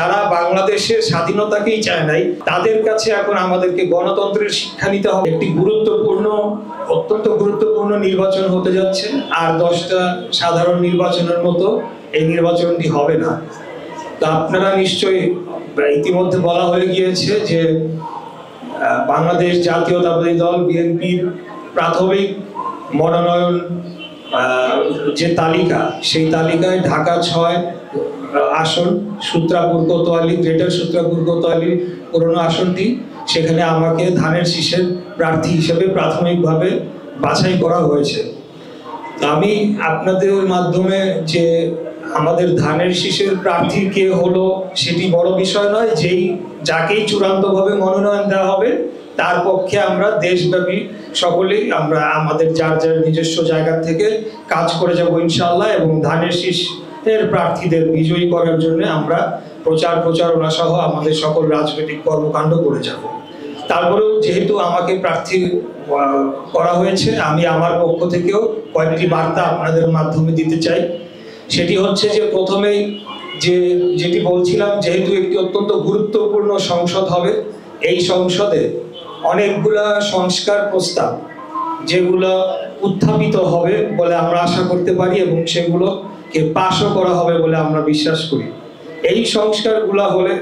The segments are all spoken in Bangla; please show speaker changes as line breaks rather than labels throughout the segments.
তারা বাংলাদেশের স্বাধীনতাকেই চায় নাই, তাদের কাছে এখন আমাদেরকে গণতন্ত্রের শিক্ষা নিতে হবে। একটি অত্যন্ত গুরুত্বপূর্ণ নির্বাচন হতে যাচ্ছে, আর 10টা সাধারণ নির্বাচনের মতো এই নির্বাচনটি হবে না। তা আপনারা নিশ্চয়ই ইতিমধ্যে বলা হয়ে গিয়েছে যে বাংলাদেশ জাতীয়তাবাদী দল বিএনপির প্রাথমিক মনোনয়ন যে তালিকা, সেই তালিকায় ঢাকা 6 আসন, সূত্রাপুর কোতোয়ালি, গ্রেটার সূত্রাপুর কোতোয়ালি পুরনো আসনটি, সেখানে আমাকে ধানের শীষের প্রার্থী হিসেবে প্রাথমিকভাবে বাছাই করা হয়েছে। আমি আপনাদের মাধ্যমে যে আমাদের ধানের শীষের প্রার্থী কে হলো সেটি বড় বিষয় নয়, যাকেই চূড়ান্তভাবে মনোনয়ন দেওয়া হবে তার পক্ষে আমরা দেশব্যাপী সকলেই আমরা আমাদের যার যার নিজস্ব জায়গা থেকে কাজ করে যাব ইনশাআল্লাহ, এবং ধানের শীষের প্রার্থীদের বিজয়ী করার জন্য আমরা প্রচারণা সহ আমাদের সকল রাজনৈতিক কর্মকাণ্ড করে যাব। তারপরেও যেহেতু আমাকে প্রার্থী করা হয়েছে, আমি আমার পক্ষ থেকেও কয়েকটি বার্তা আপনাদের মাধ্যমে দিতে চাই। সেটি হচ্ছে যে প্রথমেই যেটি বলছিলাম, যেহেতু একটি অত্যন্ত গুরুত্বপূর্ণ সংসদ হবে, এই সংসদে অনেকগুলা সংস্কার প্রস্তাব যেগুলো উত্থাপিত হবে বলে আমরা আশা করতে পারি, এবং সেগুলোকে পাশও করা হবে বলে আমরা বিশ্বাস করি। এই সংস্কারগুলো হলে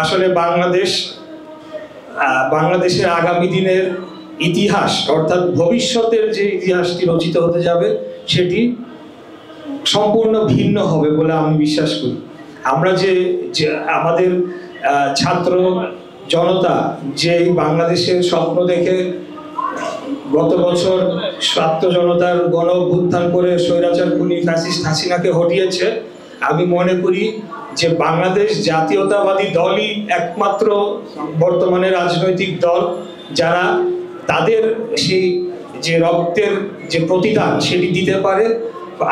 আসলে বাংলাদেশের আগামী দিনের ইতিহাস, অর্থাৎ ভবিষ্যতের যে ইতিহাসটি রচিত হতে যাবে, সেটি সম্পূর্ণ ভিন্ন হবে বলে আমি বিশ্বাস করি। আমরা যে আমাদের ছাত্র জনতা যে বাংলাদেশের স্বপ্ন দেখে গত বছর ছাত্র জনতার গণ অভ্যুত্থান করে স্বৈরাচার খুনি ফ্যাসিস্ট হাসিনাকে হটিয়েছে, আমি মনে করি যে বাংলাদেশ জাতীয়তাবাদী দলই একমাত্র বর্তমানে রাজনৈতিক দল যারা তাদের সেই যে রক্তের যে প্রতিদান সেটি দিতে পারে।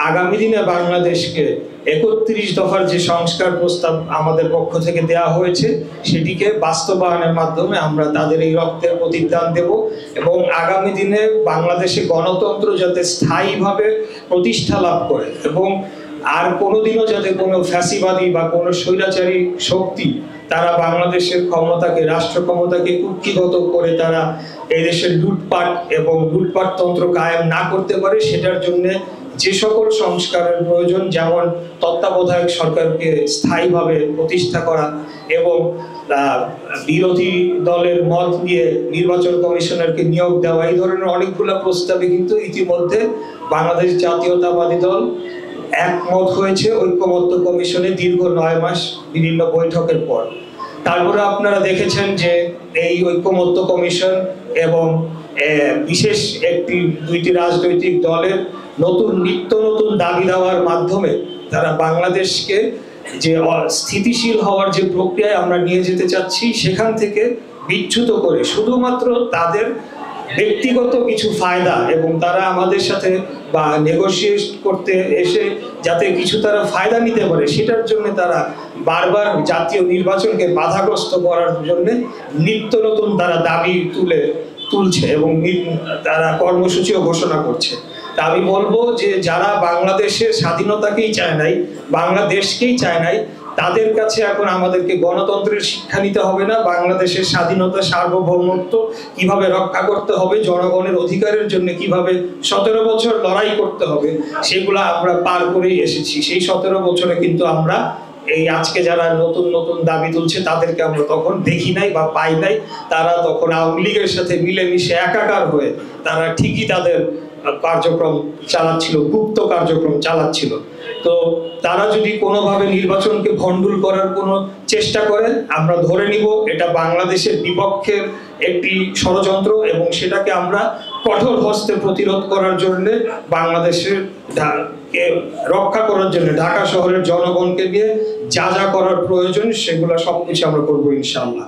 আগামী দিনে বাংলাদেশকে 31 দফার যে সংস্কার প্রস্তাব আমাদের পক্ষ থেকে দেওয়া হয়েছে, সেটিকে বাস্তবায়নের মাধ্যমে আমরা তাদের এই রক্তের প্রতিদান দেব, এবং আগামী দিনে বাংলাদেশে গণতন্ত্র যাতে স্থায়ীভাবে প্রতিষ্ঠা লাভ করে, এবং আর কোনোদিনও যাতে কোনো ফ্যাসিবাদী বা কোনো স্বৈরাচারী শক্তি তারা বাংলাদেশের ক্ষমতাকে, রাষ্ট্র ক্ষমতাকে কুক্ষিগত করে তারা এই দেশের লুটপাটতন্ত্র কায়েম না করতে পারে, সেটার জন্য যে সকল সংস্কারের প্রয়োজন, যেমন তত্ত্বাবধায়ক সরকারকে স্থায়ীভাবে প্রতিষ্ঠা করা এবং বিরোধী দলের মত নিয়ে নির্বাচন কমিশনারকে নিয়োগ দেওয়া, এই ধরনের অনেকগুলো প্রস্তাবে কিন্তু ইতিমধ্যে বাংলাদেশ জাতীয়তাবাদী দল একমত হয়েছে ঐক্যমত্য কমিশনে দীর্ঘ 9 মাস বিভিন্ন বৈঠকের পর। তারপরে আপনারা দেখেছেন যে এই ঐক্যমত্য কমিশন এবং বিশেষ দুইটি রাজনৈতিক দলের নিত্য নতুন দাবি দেওয়ার মাধ্যমে তারা বাংলাদেশকে যে স্থিতিশীল হওয়ার যে প্রক্রিয়ায় আমরা নিয়ে যেতে চাচ্ছি, সেখান থেকে বিচ্যুত করে শুধুমাত্র তাদের ব্যক্তিগত কিছু ফায়দা, এবং তারা আমাদের সাথে বা নেগোশিয়েট করতে এসে যাতে কিছু তারা ফায়দা নিতে পারে, সেটার জন্য তারা বারবার জাতীয় নির্বাচনকে বাধাগ্রস্ত করার জন্য নিত্য নতুন তারা দাবি তুলছে এবং তারা কর্মসূচিও ঘোষণা করছে। তা আমি বলবো যে যারা বাংলাদেশের স্বাধীনতাকেই চায় নাই, বাংলাদেশকেই চায় নাই, তাদের কাছে এখন আমাদেরকে গণতন্ত্রের শিক্ষা নিতে হবে না, বাংলাদেশের স্বাধীনতা সার্বভৌমত্ব কিভাবে রক্ষা করতে হবে, জনগণের অধিকারের জন্য কিভাবে 17 বছর লড়াই করতে হবে, সেগুলো আমরা পার করেই এসেছি। সেই 17 বছরে কিন্তু আমরা এই আজকে যারা নতুন নতুন দাবি তুলছে তাদেরকে আমরা তখন দেখি নাই বা পাই নাই। তারা তখন আওয়ামী লীগের সাথে মিলেমিশে একাকার হয়ে তারা ঠিকই তাদের কার্যক্রম চালাচ্ছিল, গুপ্ত কার্যক্রম চালাচ্ছিল। তো তারা যদি কোনোভাবে নির্বাচনকে ভণ্ডুল করার কোনো চেষ্টা করে, আমরা ধরে নিব এটা বাংলাদেশের বিপক্ষের একটি ষড়যন্ত্র, এবং সেটাকে আমরা কঠোর হস্তে প্রতিরোধ করার জন্য বাংলাদেশের রক্ষা করার জন্য ঢাকা শহরের জনগণকে নিয়ে যা যা করার প্রয়োজন সেগুলো সবকিছু আমরা করবো ইনশাআল্লাহ।